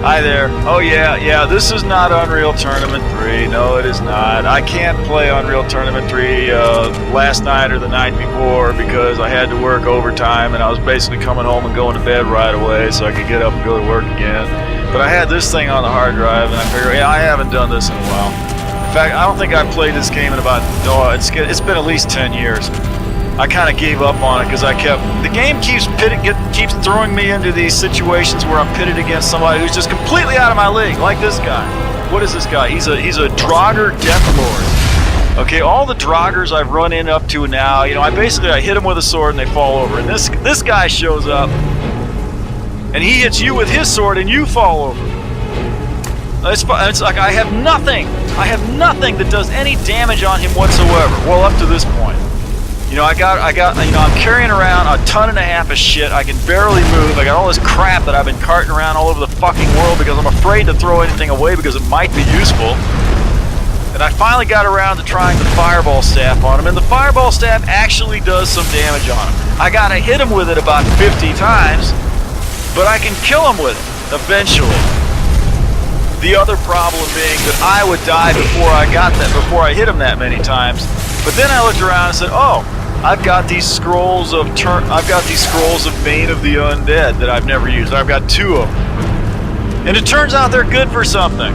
Hi there. Oh yeah, this is not Unreal Tournament 3. No, it is not. I can't play Unreal Tournament 3 last night or the night before because I had to work overtime and I was basically coming home and going to bed right away so I could get up and go to work again. But I had this thing on the hard drive and I figured, yeah, I haven't done this in a while. In fact, I don't think I've played this game in about, it's been at least 10 years. I kind of gave up on it because the game keeps throwing me into these situations where I'm pitted against somebody who's just completely out of my league, like this guy. What is this guy? He's a Draugr Death Lord. Okay, all the Draugrs I've run in up to now, you know, I hit them with a sword and they fall over. And this guy shows up and he hits you with his sword and you fall over. It's like I have nothing that does any damage on him whatsoever. Well, up to this point. You know, I'm carrying around a ton and a half of shit. I can barely move. I got all this crap that I've been carting around all over the fucking world because I'm afraid to throw anything away because it might be useful. And I finally got around to trying the fireball staff on him, and the fireball staff actually does some damage on him. I gotta hit him with it about 50 times, but I can kill him with it, eventually. The other problem being that I would die before I hit him that many times. But then I looked around and said, oh, I've got these scrolls of Bane of the Undead that I've never used. I've got 2 of them. And it turns out they're good for something.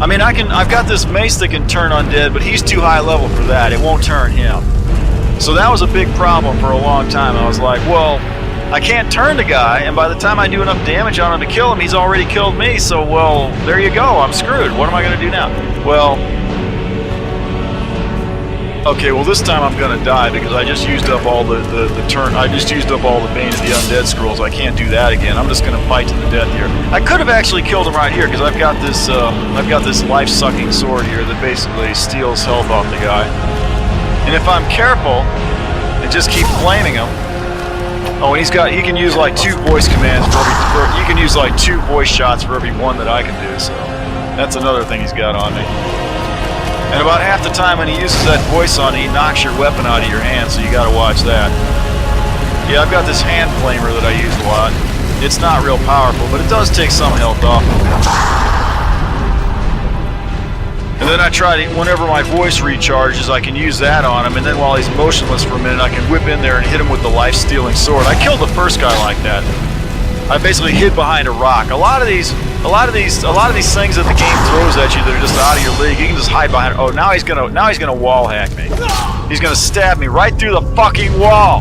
I mean, I've got this mace that can turn undead, but he's too high level for that. It won't turn him. So that was a big problem for a long time. I was like, well, I can't turn the guy, and by the time I do enough damage on him to kill him, he's already killed me, so, well, there you go, I'm screwed. What am I going to do now? Well, okay, well this time I'm gonna die because I just used up all the Bane of the Undead scrolls. I can't do that again. I'm just gonna fight to the death here. I could have actually killed him right here because I've got this life-sucking sword here that basically steals health off the guy. And if I'm careful and just keep flaming him, oh, and he can use like 2 voice commands you can use like 2 voice shots for every one that I can do. So that's another thing he's got on me. And about half the time when he uses that voice on you, he knocks your weapon out of your hand, so you gotta watch that. Yeah, I've got this hand flamer that I use a lot. It's not real powerful, but it does take some health off. And then I try to, whenever my voice recharges, I can use that on him, and then while he's motionless for a minute, I can whip in there and hit him with the life-stealing sword. I killed the first guy like that. I basically hid behind a rock. A lot of these things that the game throws at you that are just out of your league, you can just hide behind. Oh, now he's gonna wall hack me. He's gonna stab me right through the fucking wall.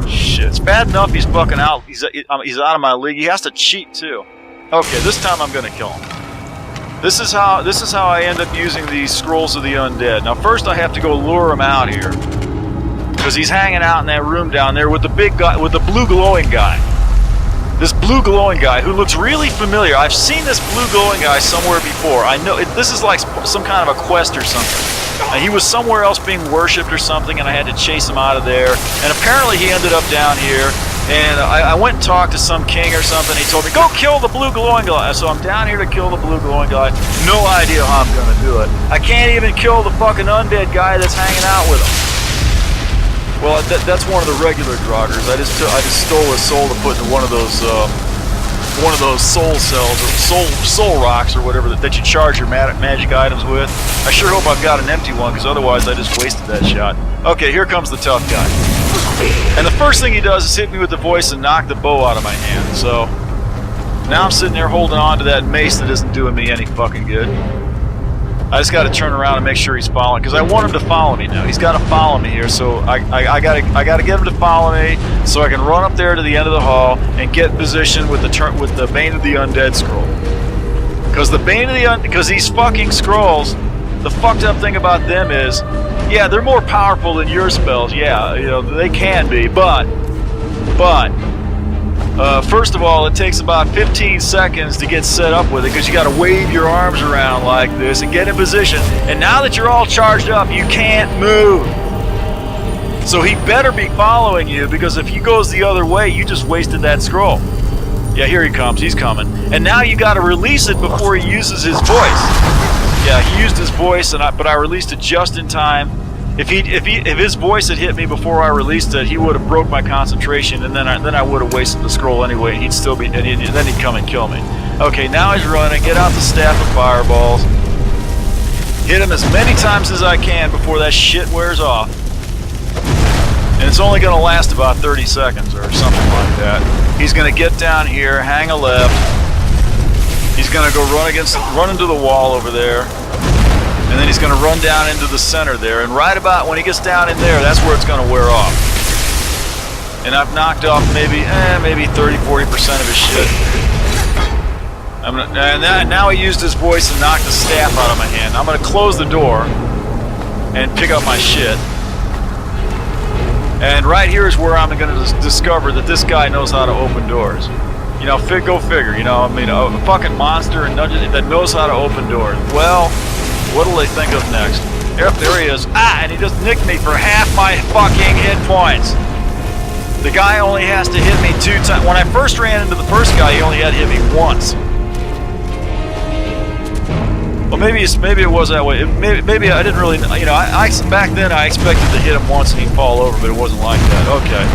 Shit, it's bad enough he's fucking out. He's out of my league. He has to cheat too. Okay, this time I'm gonna kill him. This is how I end up using these scrolls of the undead. Now first I have to go lure him out here because he's hanging out in that room down there with the big guy, with the blue glowing guy. This blue glowing guy who looks really familiar. I've seen this blue glowing guy somewhere before. I know this is like some kind of a quest or something. And he was somewhere else being worshipped or something, and I had to chase him out of there. And apparently he ended up down here. And I went and talked to some king or something. He told me, go kill the blue glowing guy. So I'm down here to kill the blue glowing guy. No idea how I'm gonna do it. I can't even kill the fucking undead guy that's hanging out with him. Well, that's one of the regular Draugrs. I just stole his soul to put into one of those soul cells or soul rocks or whatever that you charge your magic items with. I sure hope I've got an empty one because otherwise I just wasted that shot. Okay, here comes the tough guy. And the first thing he does is hit me with the voice and knock the bow out of my hand. So now I'm sitting there holding on to that mace that isn't doing me any fucking good. I just got to turn around and make sure he's following, because I want him to follow me now. He's got to follow me here, so I got to get him to follow me, so I can run up there to the end of the hall and get in position with the Bane of the Undead scroll. Because these fucking scrolls, the fucked up thing about them is, yeah, they're more powerful than your spells. Yeah, you know they can be, but first of all, it takes about 15 seconds to get set up with it because you got to wave your arms around like this and get in position. And now that you're all charged up, you can't move. So he better be following you because if he goes the other way, you just wasted that scroll. Yeah, here he comes. He's coming. And now you got to release it before he uses his voice. Yeah, he used his voice, but I released it just in time. If his voice had hit me before I released it, he would have broke my concentration, and then I would have wasted the scroll anyway. And he'd still be, and then he'd come and kill me. Okay, now he's running. Get out the staff of fireballs. Hit him as many times as I can before that shit wears off. And it's only going to last about 30 seconds or something like that. He's going to get down here, hang a left. He's going to go run into the wall over there. And then he's going to run down into the center there. And right about when he gets down in there, that's where it's going to wear off. And I've knocked off maybe 30-40% of his shit. And now he used his voice and knocked the staff out of my hand. I'm going to close the door and pick up my shit. And right here is where I'm going to discover that this guy knows how to open doors. You know, go figure. You know, I mean, a fucking monster and dungeon that knows how to open doors. Well, what'll they think of next? Yep, there he is. Ah, and he just nicked me for half my fucking hit points. The guy only has to hit me 2 times. When I first ran into the first guy, he only had to hit me once. Well, maybe it was that way. Maybe I didn't really, you know, back then I expected to hit him once and he'd fall over, but it wasn't like that. Okay.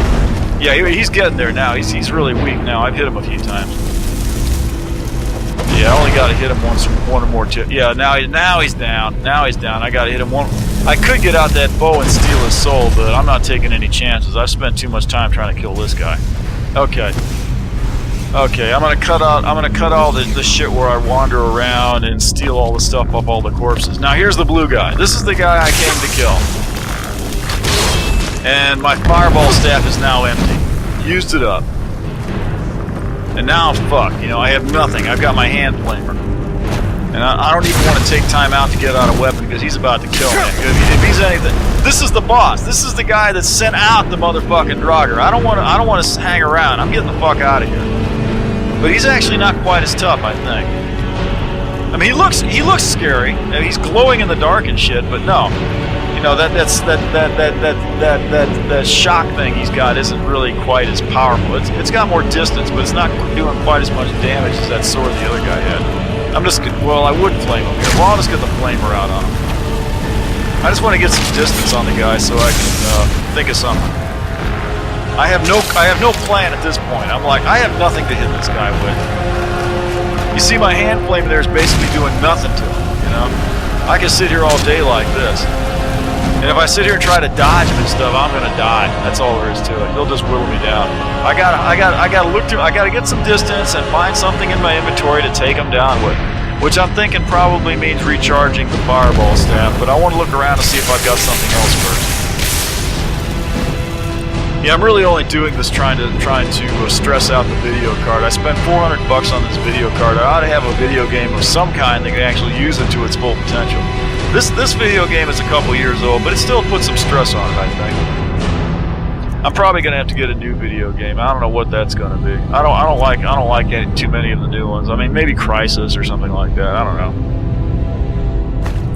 Yeah, he's getting there now. He's really weak now. I've hit him a few times. Yeah, I only got to hit him one or more. Yeah, now he's down. Now he's down. I got to hit him one. I could get out that bow and steal his soul, but I'm not taking any chances. I've spent too much time trying to kill this guy. Okay. Okay, I'm gonna cut all the shit where I wander around and steal all the stuff off all the corpses. Now here's the blue guy. This is the guy I came to kill. And my fireball staff is now empty. Used it up. And now I'm fucked. You know, I have nothing. I've got my hand flamer. And I don't even want to take time out to get out a weapon because he's about to kill me. If he's anything, this is the boss. This is the guy that sent out the motherfucking Draugr. I don't want to hang around. I'm getting the fuck out of here. But he's actually not quite as tough, I think. I mean, he looks scary. And he's glowing in the dark and shit. But no, you know that shock thing he's got isn't really quite as powerful. It's got more distance, but it's not doing quite as much damage as that sword the other guy had. I would flame him here. Well, I'll just get the flamer out on him. I just want to get some distance on the guy so I can think of something. I have no plan at this point. I'm like, I have nothing to hit this guy with. You see, my hand flame there is basically doing nothing to him, you know? I can sit here all day like this. And if I sit here and try to dodge him and stuff, I'm gonna die. That's all there is to it. He'll just whittle me down. I gotta look through, I gotta get some distance and find something in my inventory to take him down with. Which I'm thinking probably means recharging the fireball staff, but I want to look around and see if I've got something else first. Yeah, I'm really only doing this trying to stress out the video card. I spent $400 on this video card. I ought to have a video game of some kind that can actually use it to its full potential. This video game is a couple years old, but it still puts some stress on it, I think. I'm probably gonna have to get a new video game. I don't know what that's gonna be. I don't like getting too many of the new ones. I mean, maybe Crysis or something like that. I don't know.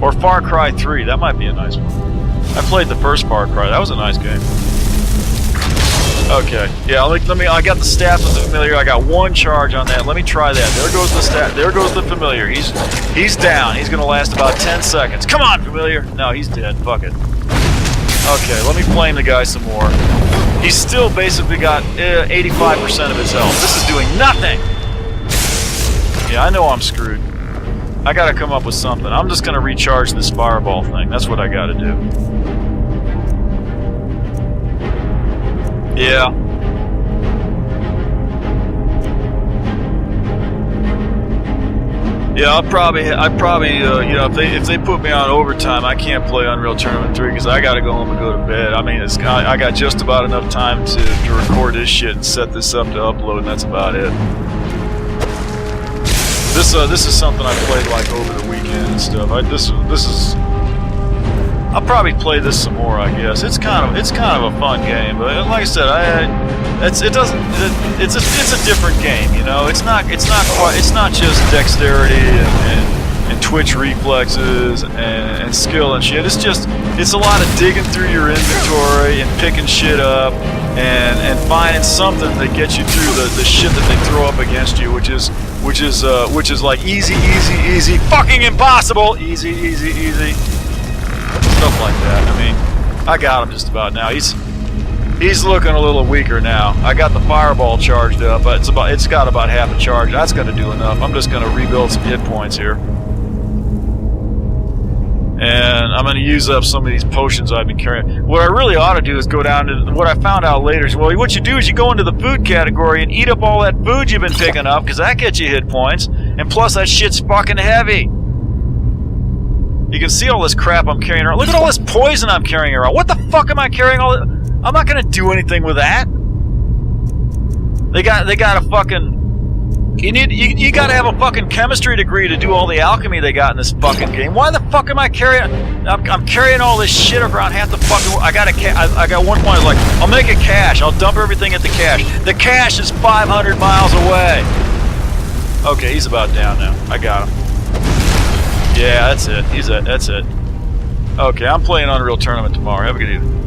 Or Far Cry 3. That might be a nice one. I played the first Far Cry. That was a nice game. Okay, yeah, I got the staff of the familiar. I got one charge on that. Let me try that. There goes the staff. There goes the familiar. He's down. He's gonna last about 10 seconds. Come on, familiar. No, he's dead. Fuck it. Okay, let me flame the guy some more. He's still basically got 85% of his health. This is doing nothing. Yeah, I know I'm screwed. I gotta come up with something. I'm just gonna recharge this fireball thing. That's what I gotta do. Yeah. Yeah, I'd probably, you know, if they put me on overtime, I can't play Unreal Tournament 3 because I got to go home and go to bed. I mean, I got just about enough time to record this shit and set this up to upload, and that's about it. This is something I played like over the weekend and stuff. I'll probably play this some more, I guess. It's kind of a fun game, but like I said, it's a different game, you know. It's not just dexterity and twitch reflexes and skill and shit. It's a lot of digging through your inventory and picking shit up and finding something that gets you through the shit that they throw up against you, which is like easy, fucking impossible, easy. Stuff like that. I mean, I got him just about now. He's looking a little weaker now. I got the fireball charged up, but it's got about half a charge. That's going to do enough. I'm just going to rebuild some hit points here. And I'm going to use up some of these potions I've been carrying. What I really ought to do is go down to what I found out later. Is, well, what you do is you go into the food category and eat up all that food you've been picking up, because that gets you hit points. And plus, that shit's fucking heavy. You can see all this crap I'm carrying around. Look at all this poison I'm carrying around. What the fuck am I carrying all this? I'm not going to do anything with that. They got a fucking... You gotta have a fucking chemistry degree to do all the alchemy they got in this fucking game. Why the fuck am I carrying... I'm carrying all this shit around half the fucking... I got one point, like, I'll make a cache. I'll dump everything at the cache. The cache is 500 miles away. Okay, he's about down now. I got him. Yeah, that's it. That's it. Okay, I'm playing Unreal Tournament tomorrow. Have a good evening.